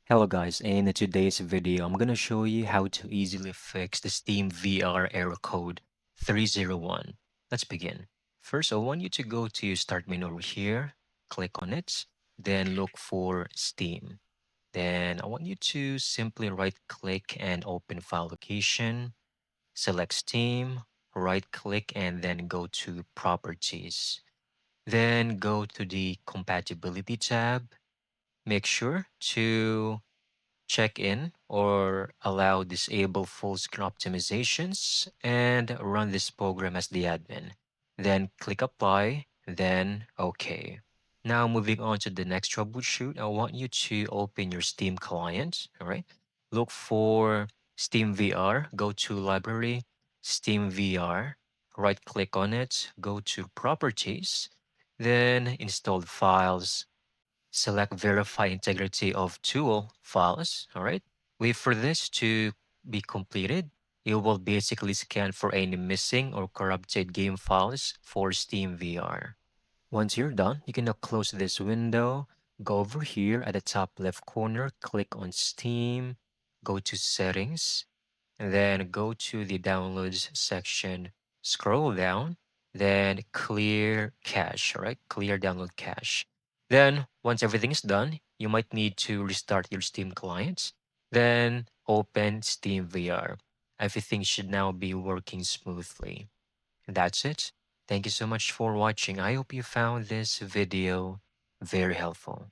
Hello guys, in today's video, I'm gonna show you how to easily fix the SteamVR error code 301. Let's begin. First, I want you to go to your start menu over here, click on it, then look for Steam. Then I want you to simply right click and open file location, select Steam, right click and then go to properties. Then go to the compatibility tab. Make sure to check in or allow disable full screen optimizations and run this program as the admin. Then click apply, then OK. Now moving on to the next troubleshoot, I want you to open your Steam client, all right? Look for SteamVR, go to library, SteamVR, right click on it, go to properties, then install files, select verify integrity of tool files. All right. Wait for this to be completed. It will basically scan for any missing or corrupted game files for Steam VR. Once you're done, you can now close this window. Go over here at the top left corner, click on Steam, go to settings, and then go to the downloads section, scroll down, then clear cache, all right? Clear download cache. Then once everything is done, you might need to restart your Steam clients, then open Steam VR. Everything should now be working smoothly. That's it. Thank you so much for watching. I hope you found this video very helpful.